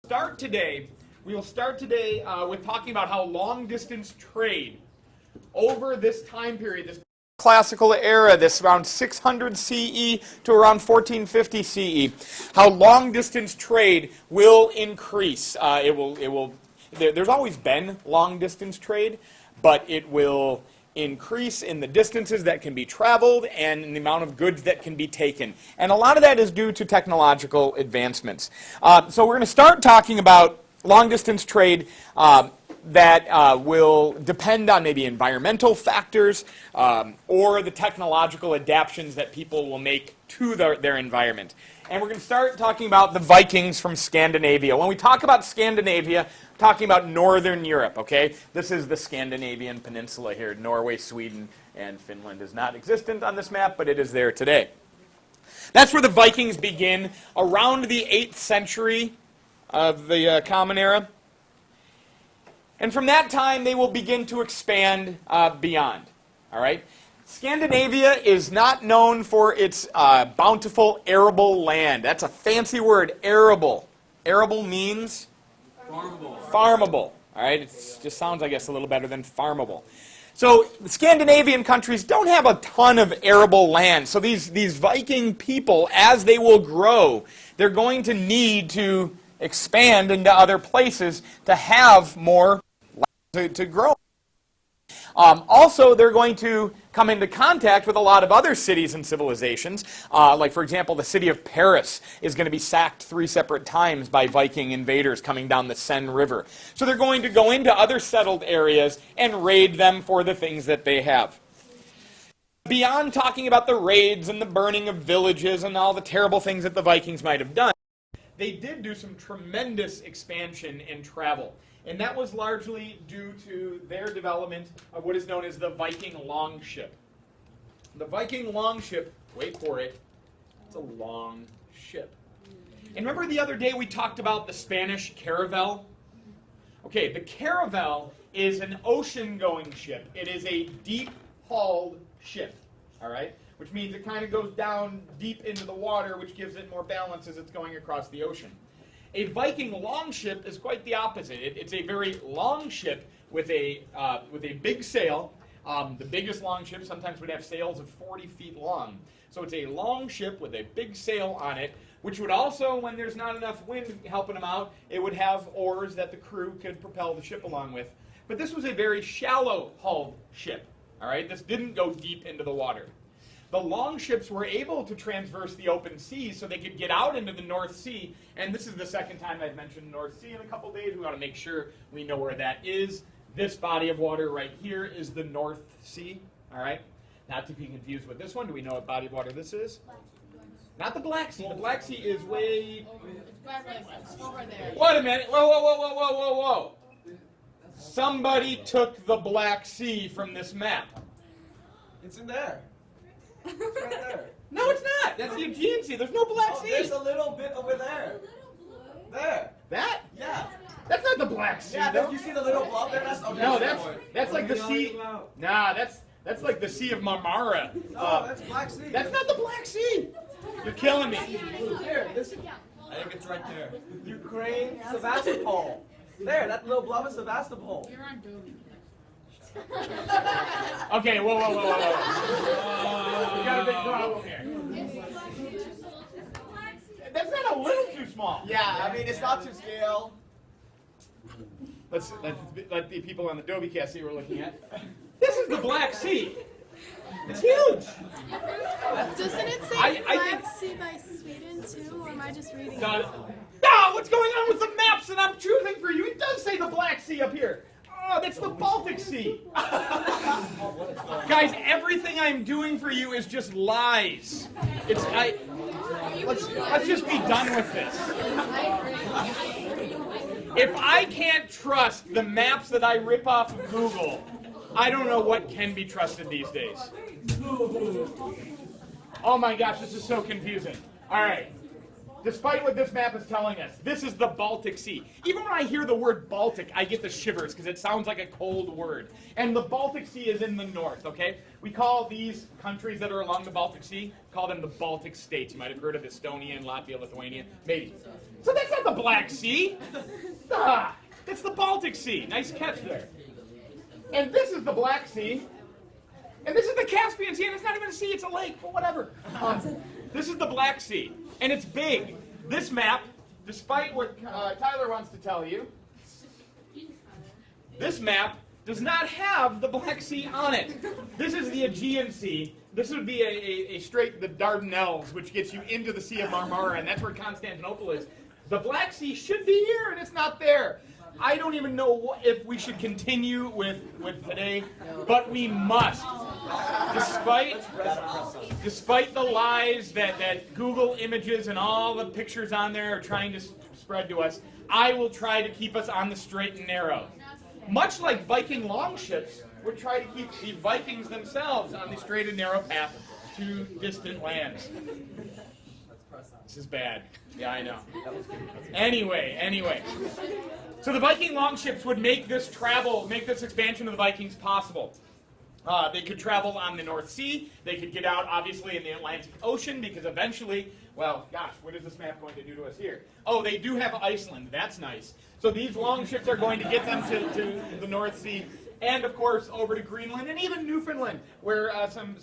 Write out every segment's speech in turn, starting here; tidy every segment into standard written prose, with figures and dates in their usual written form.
We will start today with talking about how long-distance trade over this time period, this classical era, this around 600 CE to around 1450 CE, how long-distance trade will increase. There's always been long-distance trade, but it will increase in the distances that can be traveled and in the amount of goods that can be taken. And a lot of that is due to technological advancements. So we're going to start talking about long-distance trade that will depend on maybe environmental factors or the technological adaptations that people will make to their environment. And we're going to start talking about the Vikings from Scandinavia. When we talk about Scandinavia, we're talking about Northern Europe, okay? This is the Scandinavian peninsula here. Norway, Sweden, and Finland is not existent on this map, but it is there today. That's where the Vikings begin, around the 8th century of the Common Era. And from that time, they will begin to expand beyond, all right? Scandinavia is not known for its bountiful arable land. That's a fancy word, arable. Arable means? Farmable. Farmable, all right? It just sounds, I guess, a little better than farmable. So the Scandinavian countries don't have a ton of arable land. So these Viking people, as they will grow, they're going to need to expand into other places to have more land to grow. Also, they're going to come into contact with a lot of other cities and civilizations. Like, for example, the city of Paris is going to be sacked 3 separate times by Viking invaders coming down the Seine River. So they're going to go into other settled areas and raid them for the things that they have. Beyond talking about the raids and the burning of villages and all the terrible things that the Vikings might have done, they did do some tremendous expansion and travel. And that was largely due to their development of what is known as the Viking Longship. The Viking Longship, wait for it, it's a long ship. And remember the other day we talked about the Spanish caravel? Okay, the caravel is an ocean-going ship. It is a deep-hulled ship, all right? Which means it kind of goes down deep into the water, which gives it more balance as it's going across the ocean. A Viking longship is quite the opposite. It's a very long ship with a big sail. The biggest longship sometimes would have sails of 40 feet long. So it's a long ship with a big sail on it, which would also, when there's not enough wind helping them out, it would have oars that the crew could propel the ship along with. But this was a very shallow-hulled ship. All right, this didn't go deep into the water. The longships were able to traverse the open seas so they could get out into the North Sea. And this is the second time I've mentioned North Sea in a couple days. We want to make sure we know where that is. This body of water right here is the North Sea. All right? Not to be confused with this one. Do we know what body of water this is? Not the Black Sea. The Black Sea is way... over there. Wait a minute. Whoa, whoa, whoa, whoa, whoa, whoa, whoa. Somebody took the Black Sea from this map. It's in there. It's right there. No, it's not. That's the Aegean Sea. There's no Black Sea. There's a little bit over there. There. That? Yeah. That's not the Black Sea. Yeah, though. you see the little blob there? No, that's like the sea. Nah, that's like the Sea of Marmara. No, that's Black Sea. That's not the Black Sea. You're killing me. Here, this. I think it's right there. Ukraine, Sevastopol. There, that little blob is Sevastopol. You're on Doby. Okay, whoa. We got a big problem here. That's not a little too small. Yeah, I mean, it's not to scale. Let's let the people on the Dobbycast see what we're looking at. This is the Black Sea. It's huge. Doesn't it say Black Sea by Sweden too, or am I just reading it? No, what's going on with the maps that I'm choosing for you? It does say the Black Sea up here. Oh, that's the Baltic Sea. Guys, everything I'm doing for you is just lies. Let's just be done with this. If I can't trust the maps that I rip off of Google, I don't know what can be trusted these days. Oh my gosh, this is so confusing. All right. despite what this map is telling us, this is the Baltic Sea. Even when I hear the word Baltic, I get the shivers because it sounds like a cold word. And the Baltic Sea is in the north, okay? We call these countries that are along the Baltic Sea, call them the Baltic states. You might have heard of Estonia and Latvia, Lithuania, maybe. So that's not the Black Sea. That's the Baltic Sea. Nice catch there. And this is the Black Sea. And this is the Caspian Sea, and it's not even a sea, it's a lake, but whatever. This is the Black Sea, and it's big. This map, despite what Tyler wants to tell you, this map does not have the Black Sea on it. This is the Aegean Sea. This would be a straight, the Dardanelles, which gets you into the Sea of Marmara, and that's where Constantinople is. The Black Sea should be here, and it's not there. I don't even know if we should continue with today, but we must. Despite the lies that Google Images and all the pictures on there are trying to spread to us, I will try to keep us on the straight and narrow. Much like Viking longships would try to keep the Vikings themselves on the straight and narrow path to distant lands. This is bad. Yeah, I know. Anyway. So the Viking longships would make this expansion of the Vikings possible. They could travel on the North Sea. They could get out, obviously, in the Atlantic Ocean, because eventually, well, gosh, what is this map going to do to us here? Oh, they do have Iceland. That's nice. So these longships are going to get them to the North Sea, and, of course, over to Greenland, and even Newfoundland, where some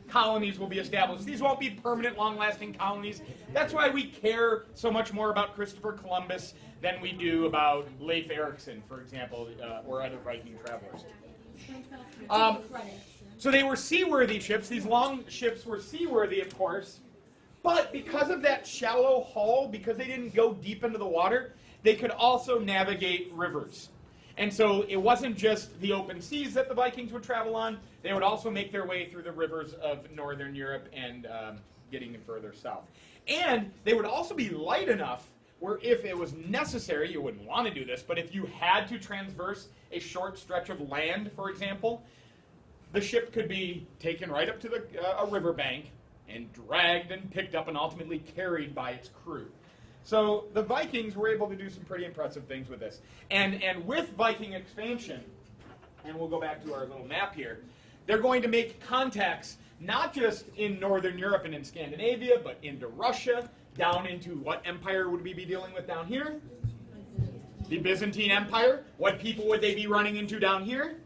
colonies will be established. These won't be permanent, long-lasting colonies. That's why we care so much more about Christopher Columbus than we do about Leif Erikson, for example, or other Viking travelers. So they were seaworthy ships. These long ships were seaworthy, of course, but because of that shallow hull, because they didn't go deep into the water, they could also navigate rivers. And so it wasn't just the open seas that the Vikings would travel on. They would also make their way through the rivers of northern Europe and getting further south. And they would also be light enough where if it was necessary, you wouldn't want to do this, but if you had to transverse a short stretch of land, for example, the ship could be taken right up to a riverbank and dragged and picked up and ultimately carried by its crew. So the Vikings were able to do some pretty impressive things with this. And with Viking expansion, and we'll go back to our little map here, they're going to make contacts not just in northern Europe and in Scandinavia, but into Russia, down into what empire would we be dealing with down here? The Byzantine Empire. What people would they be running into down here?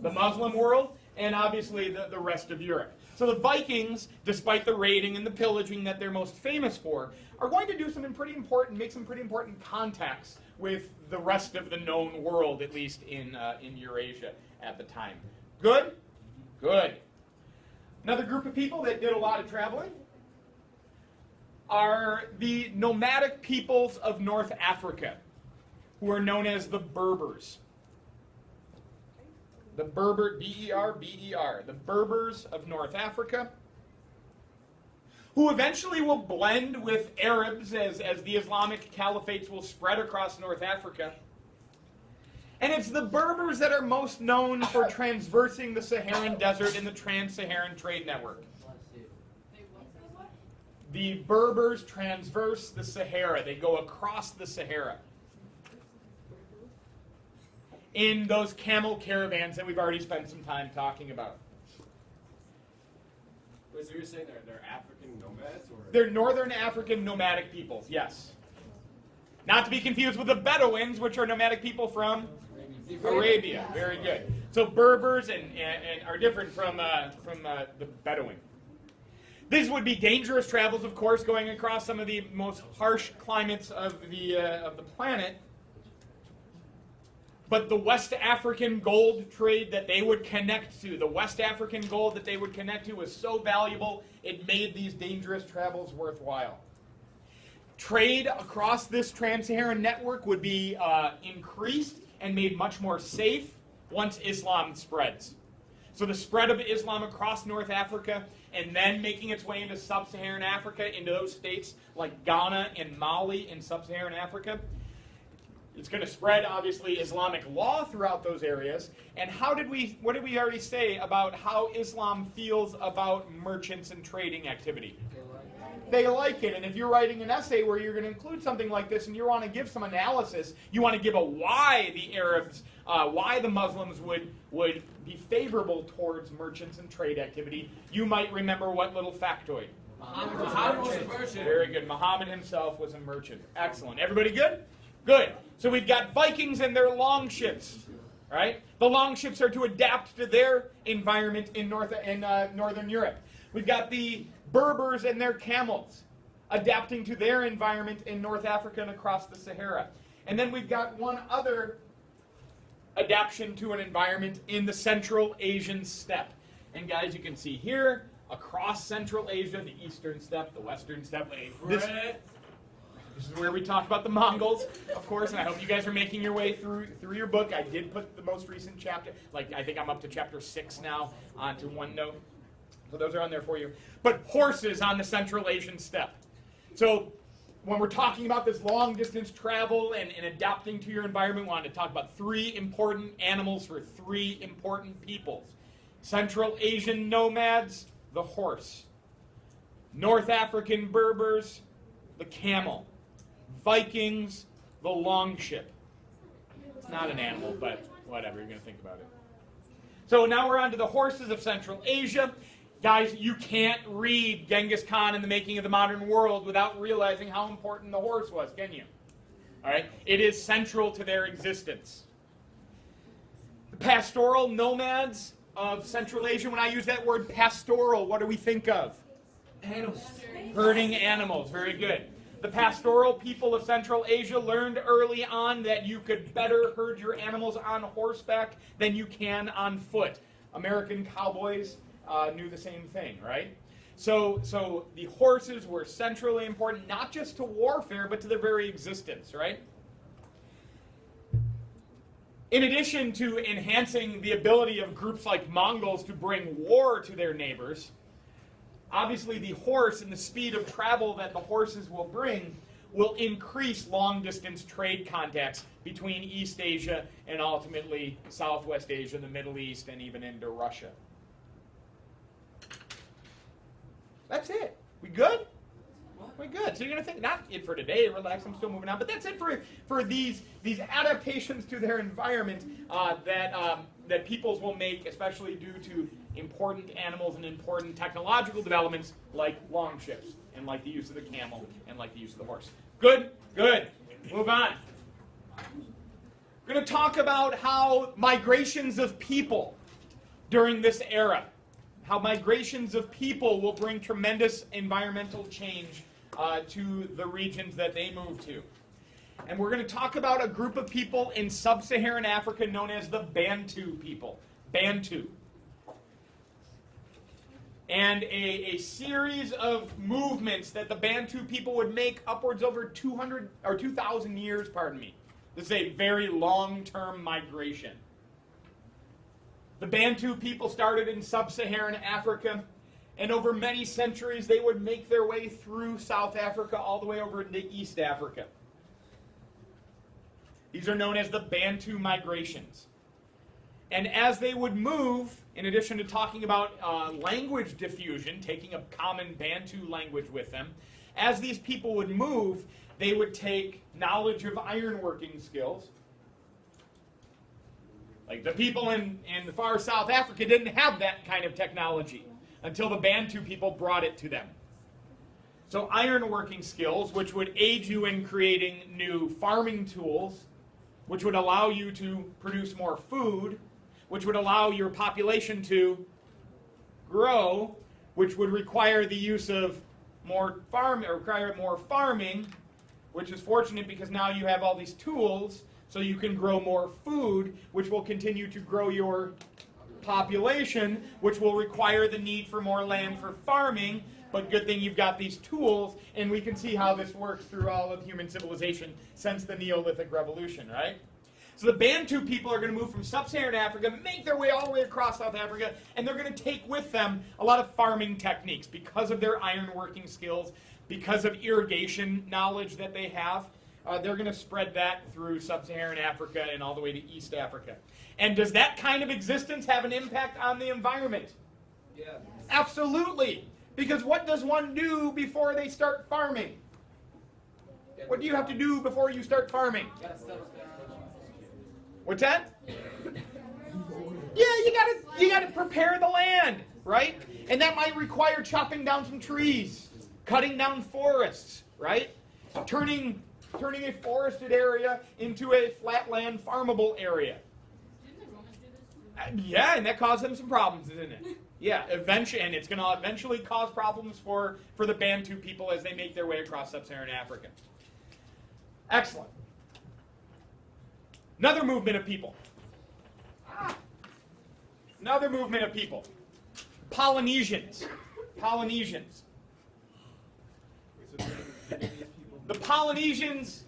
The Muslim world, and obviously the rest of Europe. So the Vikings, despite the raiding and the pillaging that they're most famous for, are going to do something pretty important, make some pretty important contacts with the rest of the known world, at least in Eurasia at the time. Good? Good. Another group of people that did a lot of traveling are the nomadic peoples of North Africa, who are known as the Berbers. The Berber, B-E-R-B-E-R, the Berbers of North Africa, who eventually will blend with Arabs as the Islamic caliphates will spread across North Africa. And it's the Berbers that are most known for transversing the Saharan Desert in the Trans-Saharan Trade Network. The Berbers transverse the Sahara. They go across the Sahara in those camel caravans that we've already spent some time talking about. Wait, so you're saying they're African nomads? Or? They're northern African nomadic peoples, yes. Not to be confused with the Bedouins, which are nomadic people from Arabia. Very good. So Berbers and are different from the Bedouin. These would be dangerous travels, of course, going across some of the most harsh climates of the planet. But the West African gold trade that they would connect to, the West African gold that they would connect to was so valuable, it made these dangerous travels worthwhile. Trade across this trans-Saharan network would be increased and made much more safe once Islam spreads. So the spread of Islam across North Africa and then making its way into sub-Saharan Africa, into those states like Ghana and Mali in sub-Saharan Africa, it's going to spread, obviously, Islamic law throughout those areas. And what did we already say about how Islam feels about merchants and trading activity? They like it. And if you're writing an essay where you're going to include something like this and you want to give some analysis, you want to give a why the Arabs, why the Muslims would be favorable towards merchants and trade activity, you might remember what little factoid? Muhammad was a merchant. Very good. Muhammad himself was a merchant. Excellent. Everybody good? Good. So we've got Vikings and their longships, right? The longships are to adapt to their environment in Northern Europe. We've got the Berbers and their camels, adapting to their environment in North Africa and across the Sahara. And then we've got one other adaptation to an environment in the Central Asian steppe. And guys, you can see here, across Central Asia, the Eastern steppe, the Western steppe. This is where we talk about the Mongols, of course, and I hope you guys are making your way through your book. I did put the most recent chapter, like I think I'm up to chapter 6 now, onto OneNote. So those are on there for you. But horses on the Central Asian steppe. So when we're talking about this long distance travel and adapting to your environment, we wanted to talk about 3 important animals for 3 important peoples. Central Asian nomads, the horse. North African Berbers, the camel. Vikings, the longship. It's not an animal, but whatever, you're going to think about it. So now we're on to the horses of Central Asia. Guys, you can't read Genghis Khan and the Making of the Modern World without realizing how important the horse was, can you? All right? It is central to their existence. The pastoral nomads of Central Asia, when I use that word pastoral, what do we think of? Animals. Herding animals. Very good. The pastoral people of Central Asia learned early on that you could better herd your animals on horseback than you can on foot. American cowboys knew the same thing, right? So the horses were centrally important, not just to warfare, but to their very existence, right? In addition to enhancing the ability of groups like Mongols to bring war to their neighbors, obviously the horse and the speed of travel that the horses will bring will increase long-distance trade contacts between East Asia and ultimately Southwest Asia, the Middle East, and even into Russia. That's it. We good? We good. So you're going to think, not it for today, relax, I'm still moving on, but that's it for these adaptations to their environment that peoples will make, especially due to important animals and important technological developments like longships and like the use of the camel and like the use of the horse. Good? Good. Move on. We're going to talk about how migrations of people during this era, how migrations of people will bring tremendous environmental change to the regions that they move to. And we're going to talk about a group of people in sub-Saharan Africa known as the Bantu people. Bantu. And a series of movements that the Bantu people would make upwards over 2,000 years, pardon me. This is a very long-term migration. The Bantu people started in sub-Saharan Africa, and over many centuries they would make their way through South Africa all the way over into East Africa. These are known as the Bantu migrations. And as they would move, in addition to talking about language diffusion, taking a common Bantu language with them, as these people would move, they would take knowledge of ironworking skills. Like the people in the far South Africa didn't have that kind of technology until the Bantu people brought it to them. So ironworking skills, which would aid you in creating new farming tools, which would allow you to produce more food, which would allow your population to grow, which would require the use of more farming, which is fortunate because now you have all these tools so you can grow more food, which will continue to grow your population, which will require the need for more land for farming. But good thing you've got these tools, and we can see how this works through all of human civilization since the Neolithic Revolution, right? So the Bantu people are going to move from sub-Saharan Africa, make their way all the way across South Africa, and they're going to take with them a lot of farming techniques because of their ironworking skills, because of irrigation knowledge that they have. They're going to spread that through sub-Saharan Africa and all the way to East Africa. And does that kind of existence have an impact on the environment? Yeah. Absolutely. Because what does one do before they start farming? What do you have to do before you start farming? What's that? Yeah, you gotta prepare the land, right? And that might require chopping down some trees, cutting down forests, right? Turning a forested area into a flatland farmable area. Yeah, and that caused them some problems, didn't it? Yeah, eventually, and it's going to eventually cause problems for the Bantu people as they make their way across sub-Saharan Africa. Excellent. Another movement of people. Another movement of people. Polynesians. Polynesians. The Polynesians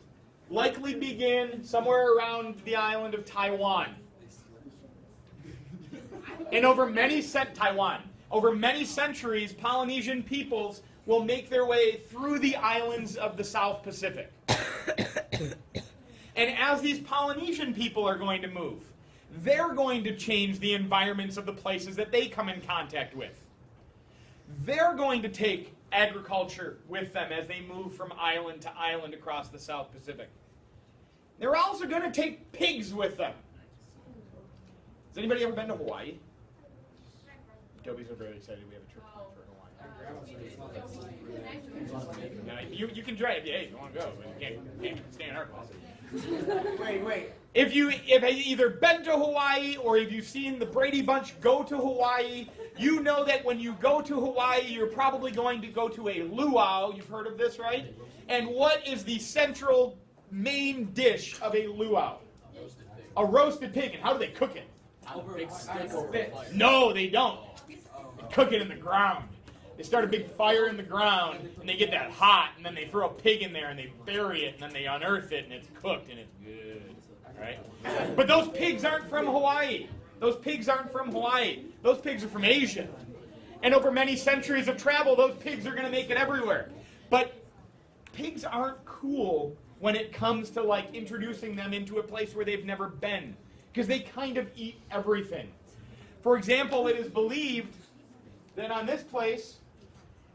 likely began somewhere around the island of Taiwan. And over many centuries, Polynesian peoples will make their way through the islands of the South Pacific. And as these Polynesian people are going to move, they're going to change the environments of the places that they come in contact with. They're going to take agriculture with them as they move from island to island across the South Pacific. They're also going to take pigs with them. Has anybody ever been to Hawaii? Toby's are very excited we have a trip planned for Hawaii. Now, you can drive, yeah, if you want to go, but you can't stay in our class. Wait. If you've either been to Hawaii or if you've seen the Brady Bunch go to Hawaii, you know that when you go to Hawaii, you're probably going to go to a luau. You've heard of this, right? And what is the central main dish of a luau? A roasted pig. And how do they cook it? No, they don't. They cook it in the ground. They start a big fire in the ground, and they get that hot, and then they throw a pig in there, and they bury it, and then they unearth it, and it's cooked, and it's good. Right? But those pigs aren't from Hawaii. Those pigs aren't from Hawaii. Those pigs are from Asia. And over many centuries of travel, those pigs are going to make it everywhere. But pigs aren't cool when it comes to like introducing them into a place where they've never been, because they kind of eat everything. For example, it is believed that on this place,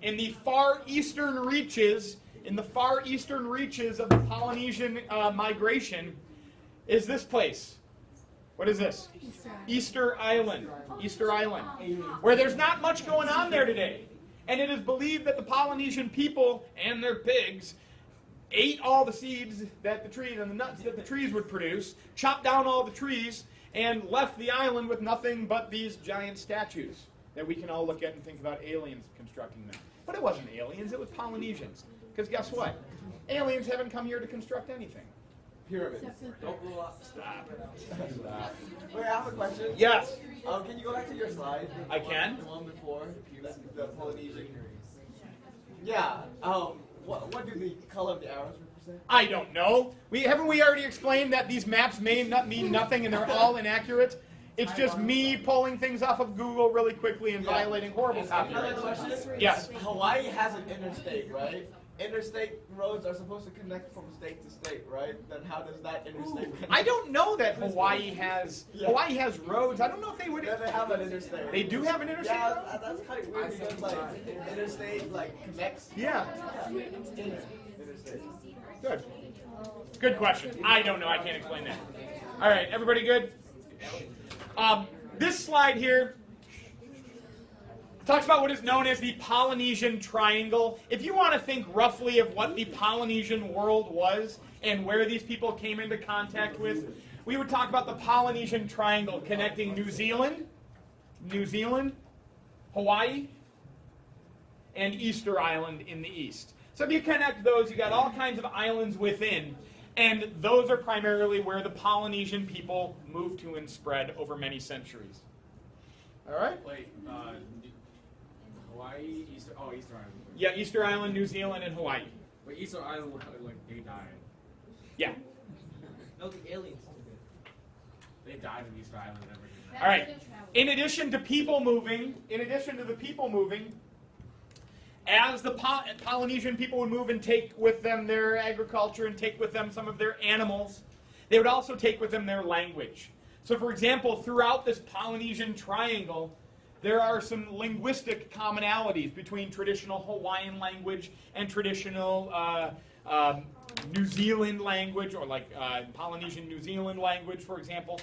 in the far eastern reaches of the Polynesian migration, is this place. What is this? Easter Island. Easter Island. Where there's not much going on there today. And it is believed that the Polynesian people and their pigs ate all the seeds that the trees and the nuts that the trees would produce, chopped down all the trees, and left the island with nothing but these giant statues that we can all look at and think about aliens constructing them. But it wasn't aliens, it was Polynesians. Because guess what? Aliens haven't come here to construct anything. Pyramids. Don't blow up. Stop. Wait, I have a question. Yes. Can you go back to your slide? I can. The one before. The Polynesian. Yeah. What do the color of the arrows represent? I don't know. Haven't we already explained that these maps may not mean nothing and they're all inaccurate? It's just me pulling things off of Google really quickly and violating horrible copyright. Another question? Yes. Hawaii has an interstate, right? Interstate roads are supposed to connect from state to state, right? Then how does that interstate connect? I don't know that Hawaii has roads. I don't know if they would. Yeah, they have an interstate. They do have an interstate? Yeah, that's kind of weird because like interstate like connects. Yeah. Interstate. Good. Good question. I don't know. I can't explain that. All right, everybody good? This slide here talks about what is known as the Polynesian Triangle. If you want to think roughly of what the Polynesian world was and where these people came into contact with, we would talk about the Polynesian Triangle connecting New Zealand, Hawaii, and Easter Island in the east. So if you connect those, you got all kinds of islands within, and those are primarily where the Polynesian people moved to and spread over many centuries. All right? Wait, Hawaii, Easter Island. Yeah, Easter Island, New Zealand, and Hawaii. Wait, Easter Island, like, they died. Yeah. No, the aliens. They died in Easter Island and everything. All right. In addition to the people moving, as the Polynesian people would move and take with them their agriculture and take with them some of their animals, they would also take with them their language. So, for example, throughout this Polynesian Triangle, There are some linguistic commonalities between traditional Hawaiian language and traditional New Zealand language, or like Polynesian New Zealand language, for example,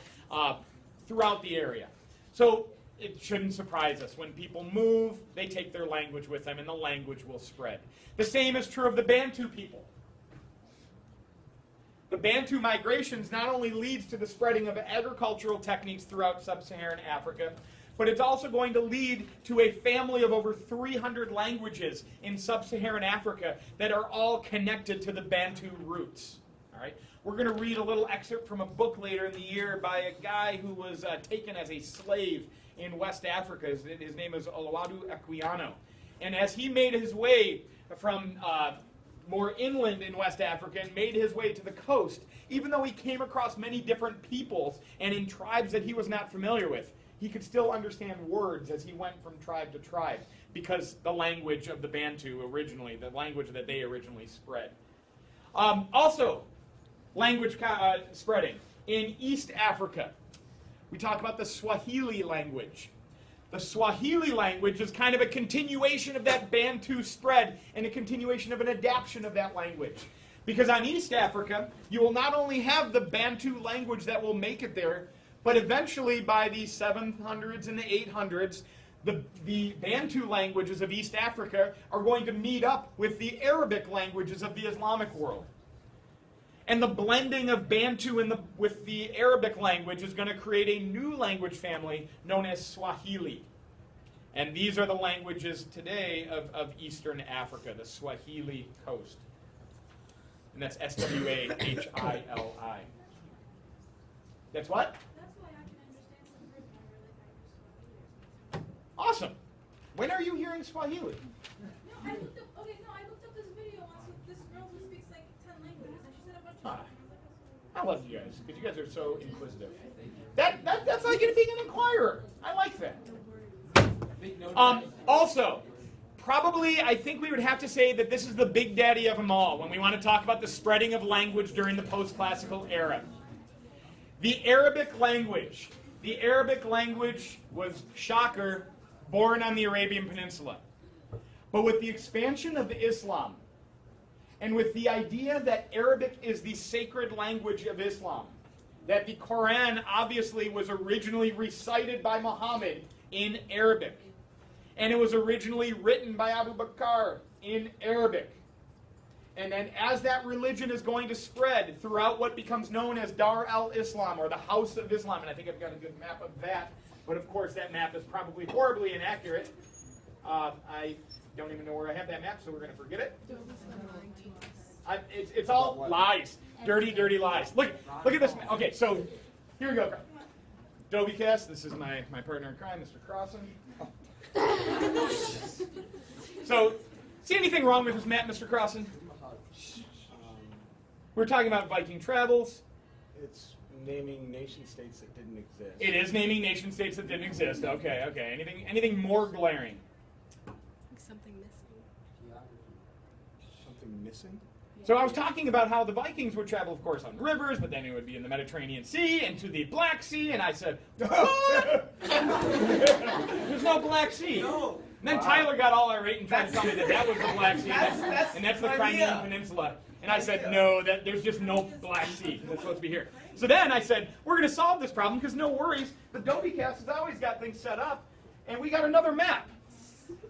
throughout the area. So it shouldn't surprise us. When people move, they take their language with them, and the language will spread. The same is true of the Bantu people. The Bantu migrations not only leads to the spreading of agricultural techniques throughout sub-Saharan Africa, but it's also going to lead to a family of over 300 languages in sub-Saharan Africa that are all connected to the Bantu roots. All right? We're going to read a little excerpt from a book later in the year by a guy who was taken as a slave in West Africa. His name is Oluwadu Equiano. And as he made his way from more inland in West Africa and made his way to the coast, even though he came across many different peoples and in tribes that he was not familiar with, he could still understand words as he went from tribe to tribe, because the language of the Bantu originally, the language that they originally spread. Also, language spreading. In East Africa, we talk about the Swahili language. The Swahili language is kind of a continuation of that Bantu spread and a continuation of an adaptation of that language. Because on East Africa, you will not only have the Bantu language that will make it there, but eventually by the 700s and the 800s, the Bantu languages of East Africa are going to meet up with the Arabic languages of the Islamic world. And the blending of Bantu with the Arabic language is going to create a new language family known as Swahili. And these are the languages today of Eastern Africa, the Swahili coast. And that's Swahili. That's what? That's why I can understand some Greek and I really like Swahili. Awesome. When are you hearing Swahili? No, I looked up this video once with this girl who speaks like 10 languages, and she said a bunch of them. I love you guys, because you guys are so inquisitive. That's like it being an inquirer. I like that. Also, probably I think we would have to say that this is the big daddy of them all when we want to talk about the spreading of language during the post-classical era. The Arabic language. The Arabic language was, shocker, born on the Arabian Peninsula. But with the expansion of Islam, and with the idea that Arabic is the sacred language of Islam, that the Quran obviously was originally recited by Muhammad in Arabic, and it was originally written by Abu Bakr in Arabic. And then as that religion is going to spread throughout what becomes known as Dar al-Islam, or the House of Islam, and I think I've got a good map of that, but of course that map is probably horribly inaccurate. I don't even know where I have that map, so we're going to forget it. It's all lies. Dirty, dirty lies. Look at this. Okay, so here we go. Dobicast, this is my partner in crime, Mr. Crossan. So, see anything wrong with this map, Mr. Crossan? We're talking about Viking travels. It's naming nation states that didn't exist. It is naming nation states that didn't exist. Okay. Anything more glaring? Something missing. Something missing? So I was talking about how the Vikings would travel, of course, on rivers, but then it would be in the Mediterranean Sea and to the Black Sea, and I said, what? There's no Black Sea. No. And then Tyler got all irate and tried to tell me that was the Black Sea, and that's the Crimean Peninsula. And I said, no, there's just no Black Sea, because it's supposed to be here. So then I said, we're going to solve this problem, because no worries, the Dobicast has always got things set up, and we got another map.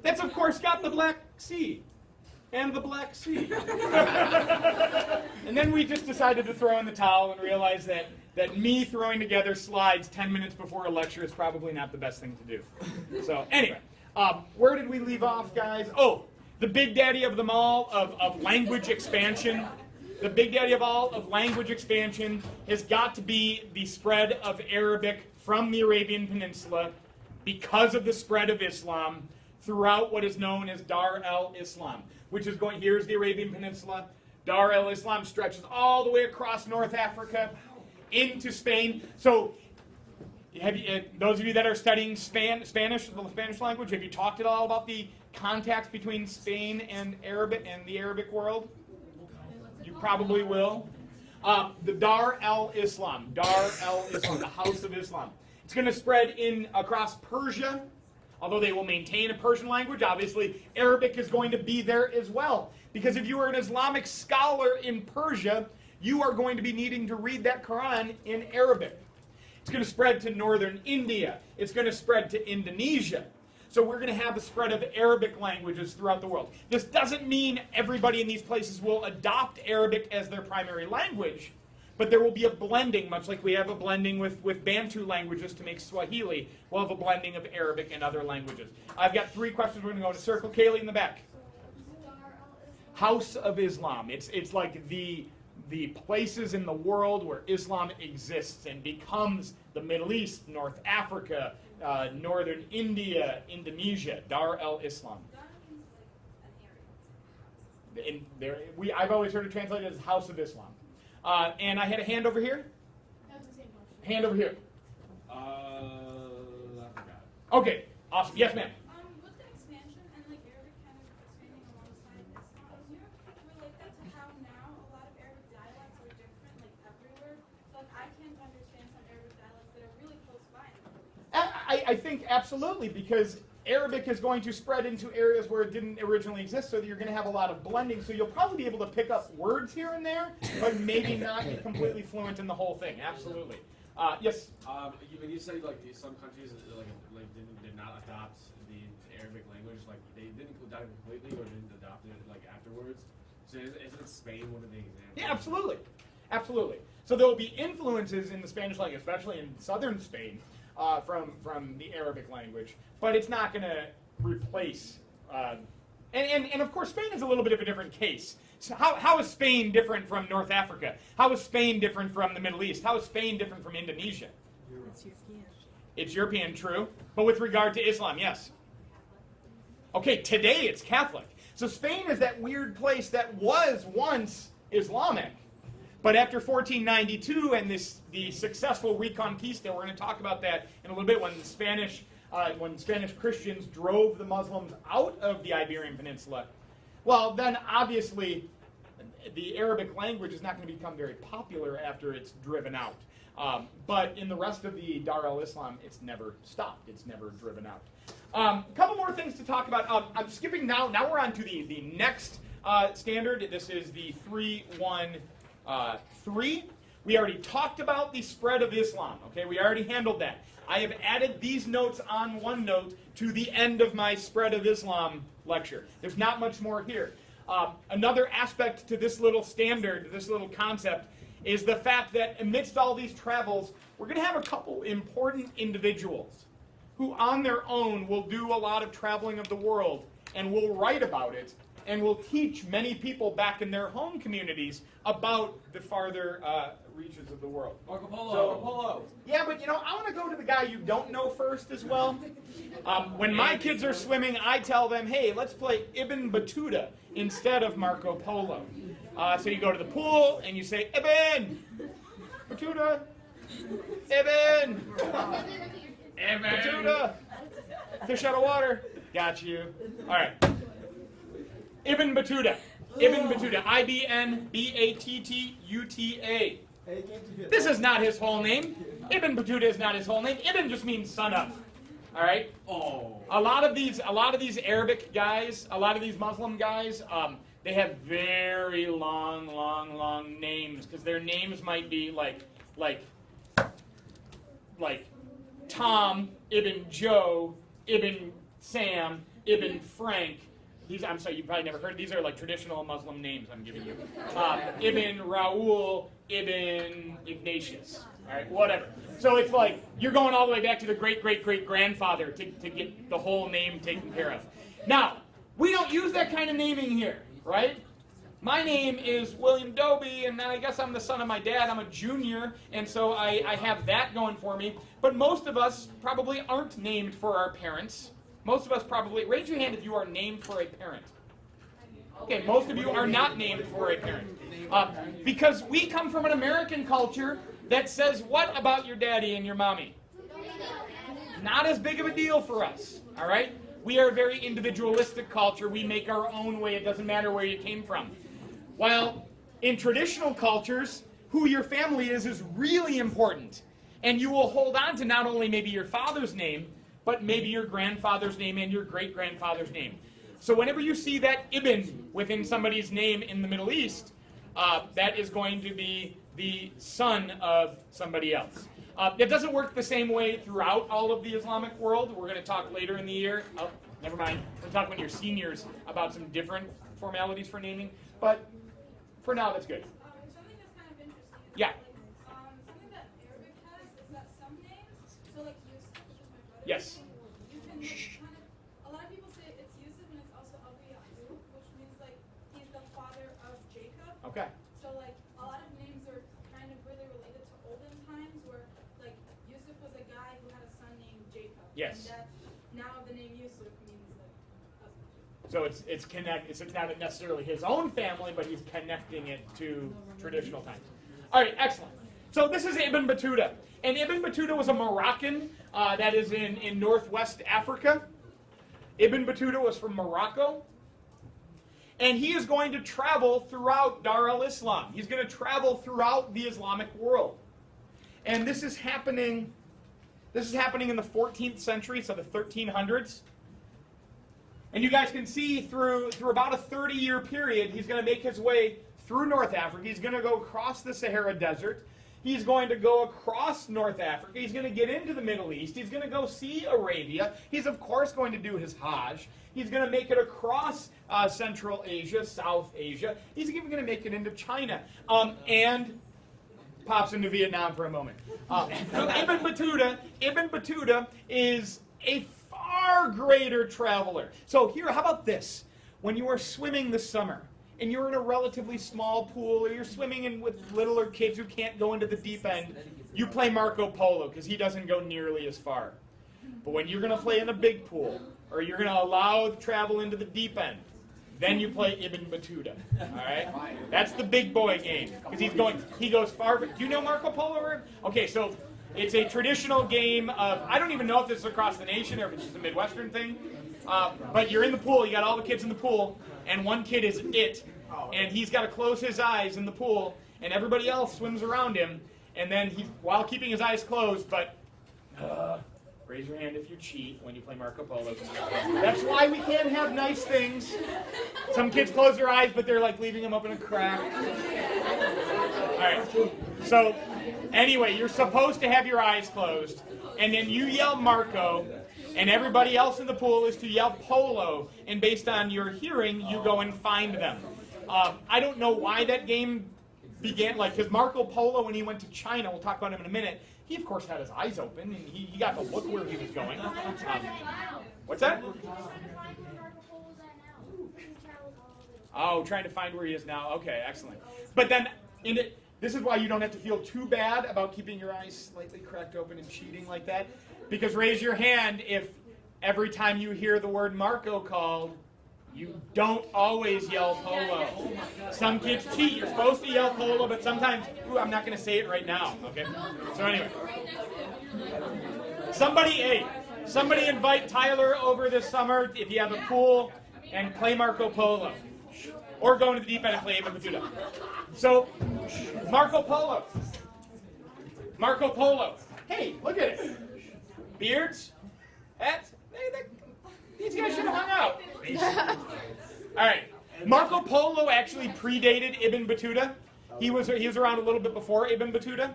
That's, of course, got the Black Sea. And the Black Sea. And then we just decided to throw in the towel and realize that me throwing together slides 10 minutes before a lecture is probably not the best thing to do. So anyway, where did we leave off, guys? Oh, the big daddy of them all of language expansion. The big daddy of all of language expansion has got to be the spread of Arabic from the Arabian Peninsula because of the spread of Islam throughout what is known as Dar al-Islam, which is going, here's the Arabian Peninsula. Dar al-Islam stretches all the way across North Africa into Spain. So have you, those of you that are studying Spanish, the Spanish language, have you talked at all about the contacts between Spain and Arabic and the Arabic world? You probably will. The Dar al-Islam, the House of Islam. It's going to spread across Persia, Although they will maintain a Persian language, obviously Arabic is going to be there as well. Because if you are an Islamic scholar in Persia, you are going to be needing to read that Quran in Arabic. It's going to spread to northern India. It's going to spread to Indonesia. So we're going to have a spread of Arabic languages throughout the world. This doesn't mean everybody in these places will adopt Arabic as their primary language, but there will be a blending, much like we have a blending with Bantu languages to make Swahili. We'll have a blending of Arabic and other languages. I've got 3 questions. We're going to go in a circle. Kaylee in the back. House of Islam. It's like the places in the world where Islam exists and becomes the Middle East, North Africa, northern India, Indonesia. Dar el-Islam. I've always heard it translated as House of Islam. And I had a hand over here. That's the same question. Hand over here. I forgot. Okay, awesome. Yes, ma'am. With the expansion and like Arabic kind of expanding alongside Islam, do you relate that to how now a lot of Arabic dialects are different, like everywhere? So like I can't understand some Arabic dialects that are really close by. I think absolutely, because Arabic is going to spread into areas where it didn't originally exist, so that you're going to have a lot of blending. So you'll probably be able to pick up words here and there, but maybe not be completely fluent in the whole thing. Absolutely. Yes? When you say like some countries did not adopt the Arabic language, like they didn't adopt it completely or didn't adopt it like afterwards. So isn't Spain one of the examples? Yeah, absolutely. Absolutely. So there will be influences in the Spanish language, especially in southern Spain, from the Arabic language, but it's not going to replace. And of course, Spain is a little bit of a different case. So how is Spain different from North Africa? How is Spain different from the Middle East? How is Spain different from Indonesia? It's European. It's European, true. But with regard to Islam, yes. Okay, today it's Catholic. So Spain is that weird place that was once Islamic. But after 1492 and the successful Reconquista, we're going to talk about that in a little bit, when Spanish Christians drove the Muslims out of the Iberian Peninsula, well, then obviously the Arabic language is not going to become very popular after it's driven out. But in the rest of the Dar el-Islam, it's never stopped. It's never driven out. A couple more things to talk about. I'm skipping now. Now we're on to the next standard. This is the 313. We already talked about the spread of Islam. Okay, we already handled that. I have added these notes on OneNote to the end of my spread of Islam lecture. There's not much more here. Another aspect to this little standard, this little concept, is the fact that amidst all these travels, we're going to have a couple important individuals who on their own will do a lot of traveling of the world and will write about it and will teach many people back in their home communities about the farther reaches of the world. Marco Polo. Marco Polo. Yeah, but I want to go to the guy you don't know first as well. When my kids are swimming, I tell them, hey, let's play Ibn Battuta instead of Marco Polo. So you go to the pool and you say, Ibn Battuta, Ibn Battuta, fish out of water. Got you. All right. Ibn Battuta. Ibn Battuta. I-B-N-B-A-T-T-U-T-A. This is not his whole name. Ibn Battuta is not his whole name. Ibn just means son of. All right. Oh. A lot of these Arabic guys, a lot of these Muslim guys, they have very long names, because their names might be like Tom, Ibn Joe, Ibn Sam, Ibn Frank. I'm sorry, you've probably never heard. These are like traditional Muslim names I'm giving you. Ibn Raul, Ibn Ignatius. All right, whatever. So it's like you're going all the way back to the great-great-great-grandfather to get the whole name taken care of. Now, we don't use that kind of naming here, right? My name is William Doby, and then I guess I'm the son of my dad. I'm a junior, and so I have that going for me. But most of us probably aren't named for our parents. Most of us probably, raise your hand if you are named for a parent. Okay, most of you are not named for a parent. Because we come from an American culture that says what about your daddy and your mommy? Not as big of a deal for us, all right? We are a very individualistic culture. We make our own way. It doesn't matter where you came from. While in traditional cultures, who your family is really important. And you will hold on to not only maybe your father's name, but maybe your grandfather's name and your great-grandfather's name. So whenever you see that Ibn within somebody's name in the Middle East, that is going to be the son of somebody else. It doesn't work the same way throughout all of the Islamic world. We're going to talk later in the year. Oh, never mind. We'll talk when you're seniors about some different formalities for naming. But for now, that's good. Something that's kind of interesting is Yeah. something that Arabic has is that some names, so like Yusuf, which is my brother. Yes. You can kind of, a lot of people say it's Yusuf and it's also Abu Yaqub, which means like he's the father of Jacob. Okay. So like a lot of names are kind of really related to olden times where like Yusuf was a guy who had a son named Jacob. Yes. And that's now the name Yusuf means like husband. So it's not necessarily his own family, but he's connecting it to traditional times. All right, excellent. So this is Ibn Battuta. And Ibn Battuta was a Moroccan that is in northwest Africa. Ibn Battuta was from Morocco. And he is going to travel throughout Dar al-Islam. He's going to travel throughout the Islamic world. And this is happening in the 14th century, so the 1300s. And you guys can see through about a 30-year period, he's going to make his way through North Africa. He's going to go across the Sahara Desert. He's going to go across North Africa. He's going to get into the Middle East. He's going to go see Arabia. He's, of course, going to do his Hajj. He's going to make it across Central Asia, South Asia. He's even going to make it into China. And pops into Vietnam for a moment. Ibn Battuta is a far greater traveler. So here, how about this? When you are swimming this summer, and you're in a relatively small pool, or you're swimming in with littler kids who can't go into the deep end, you play Marco Polo, because he doesn't go nearly as far. But when you're going to play in a big pool, or you're going to allow travel into the deep end, then you play Ibn Battuta. All right? That's the big boy game, because he goes far. Do you know Marco Polo? Okay, so it's a traditional game of, I don't even know if this is across the nation or if it's just a Midwestern thing, but you're in the pool, you got all the kids in the pool, and one kid is it, and he's got to close his eyes in the pool, and everybody else swims around him, and then while keeping his eyes closed, but raise your hand if you cheat when you play Marco Polo. That's why we can't have nice things. Some kids close their eyes, but they're like leaving them up in a crack. All right, so anyway, you're supposed to have your eyes closed, and then you yell Marco, and everybody else in the pool is to yell Polo, and based on your hearing, you go and find them. I don't know why that game began, because Marco Polo, when he went to China, we'll talk about him in a minute, he of course had his eyes open, and he got to look where he was going. What's that? Oh, trying to find where he is now. Okay, excellent. But then, this is why you don't have to feel too bad about keeping your eyes slightly cracked open and cheating like that. Because raise your hand if every time you hear the word Marco called, you don't always yell Polo. Some kids cheat. You're supposed to yell Polo, but sometimes, I'm not going to say it right now. Okay. So anyway, somebody invite Tyler over this summer if you have a pool and play Marco Polo, or go into the deep end and play Ibn Battuta. So Marco Polo. Hey, look at it. Beards, hats. These guys should have hung out. All right. Marco Polo actually predated Ibn Battuta. He was around a little bit before Ibn Battuta.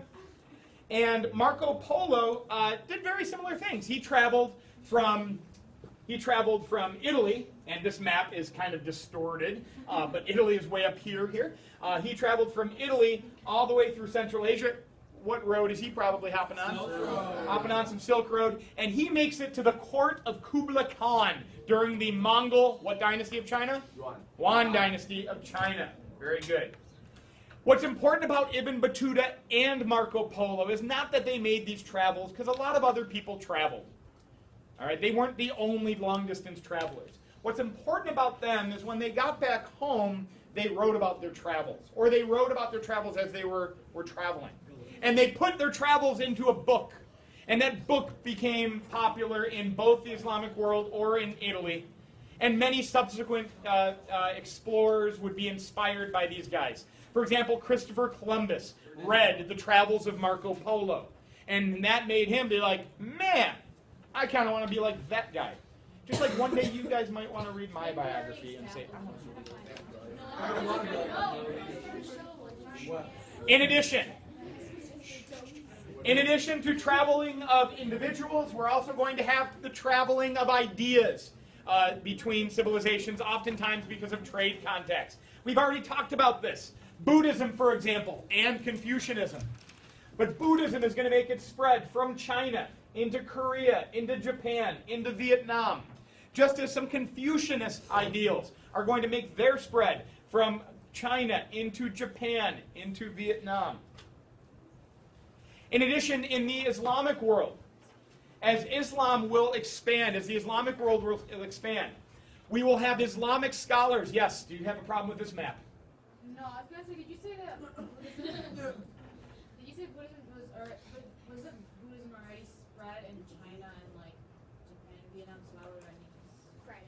And Marco Polo did very similar things. He traveled from Italy, and this map is kind of distorted, but Italy is way up here. He traveled from Italy all the way through Central Asia. What road is he probably hopping on? Hopping on some Silk Road. And he makes it to the court of Kublai Khan during the Mongol, what dynasty of China? Yuan dynasty of China. Very good. What's important about Ibn Battuta and Marco Polo is not that they made these travels, because a lot of other people traveled. All right, they weren't the only long-distance travelers. What's important about them is when they got back home, they wrote about their travels, or they wrote about their travels as they were traveling. And they put their travels into a book. And that book became popular in both the Islamic world or in Italy. And many subsequent explorers would be inspired by these guys. For example, Christopher Columbus read the travels of Marco Polo. And that made him be like, man, I kind of want to be like that guy. Just like one day you guys might want to read my biography and say, I want to be that. In addition to traveling of individuals, we're also going to have the traveling of ideas between civilizations, oftentimes because of trade contacts. We've already talked about this. Buddhism, for example, and Confucianism. But Buddhism is going to make it spread from China into Korea, into Japan, into Vietnam. Just as some Confucianist ideals are going to make their spread from China into Japan, into Vietnam. In addition, in the Islamic world, as Islam will expand, as the Islamic world will expand, we will have Islamic scholars. Yes, do you have a problem with this map? No, I was going to say, did you say that Buddhism, did you say Buddhism wasn't Buddhism already spread in China and like Japan and Vietnam, so why would I need to spread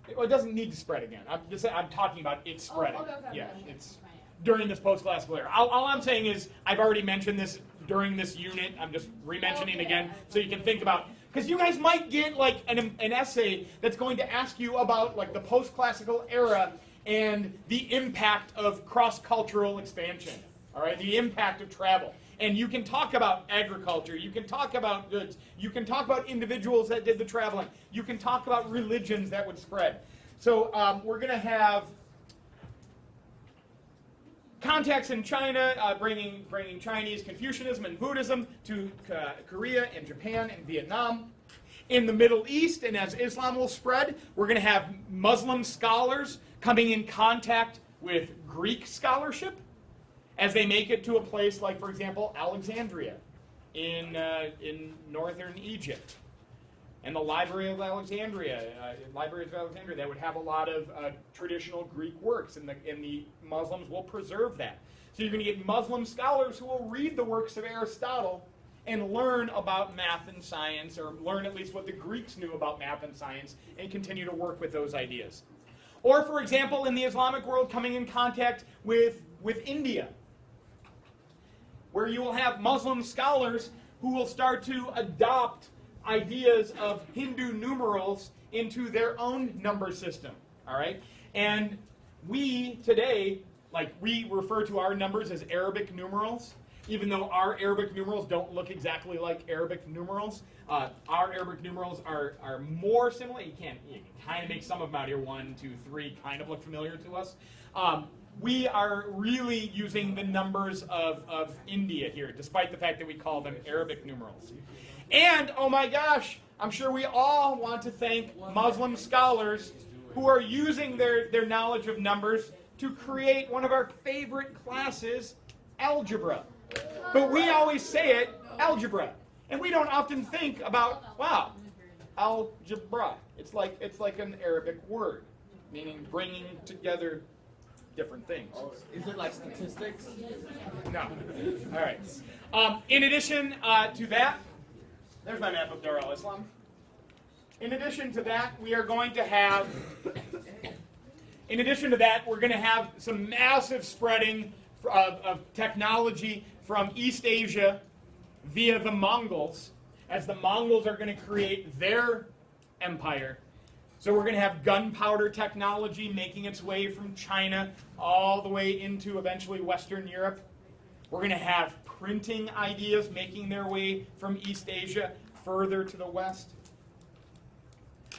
again? Well, it doesn't need to spread again. I'm talking about it spreading. Okay, yeah, okay. it's during this post-classical era. All I'm saying is I've already mentioned this during this unit. I'm just re-mentioning again so you can think about, because you guys might get like an essay that's going to ask you about like the post-classical era and the impact of cross-cultural expansion. All right, the impact of travel. And you can talk about agriculture, you can talk about goods, you can talk about individuals that did the traveling, you can talk about religions that would spread. So we're going to have contacts in China, bringing Chinese Confucianism and Buddhism to Korea and Japan and Vietnam. In the Middle East, and as Islam will spread, we're going to have Muslim scholars coming in contact with Greek scholarship as they make it to a place like, for example, Alexandria in northern Egypt. And the Library of Alexandria, that would have a lot of traditional Greek works, and the Muslims will preserve that. So you're going to get Muslim scholars who will read the works of Aristotle and learn about math and science, or learn at least what the Greeks knew about math and science, and continue to work with those ideas. Or, for example, in the Islamic world, coming in contact with India, where you will have Muslim scholars who will start to adopt ideas of Hindu numerals into their own number system, all right? And we today, like, we refer to our numbers as Arabic numerals, even though our Arabic numerals don't look exactly like Arabic numerals. Our Arabic numerals are more similar. You can kind of make some of them out here. 1, 2, 3 kind of look familiar to us. We are really using the numbers of India here, despite the fact that we call them Arabic numerals. And, oh my gosh, I'm sure we all want to thank Muslim scholars who are using their knowledge of numbers to create one of our favorite classes, algebra. But we always say it, algebra. And we don't often think about, wow, algebra. It's like an Arabic word, meaning bringing together different things. Is it like statistics? No. All right. In addition to that, there's my map of Dar al-Islam. In addition to that, we're going to have some massive spreading of technology from East Asia via the Mongols, as the Mongols are going to create their empire. So we're going to have gunpowder technology making its way from China all the way into eventually Western Europe. We're going to have printing ideas making their way from East Asia further to the west.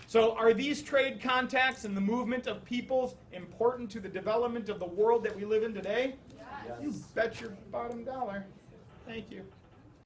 So are these trade contacts and the movement of peoples important to the development of the world that we live in today? Yes. You bet your bottom dollar. Thank you.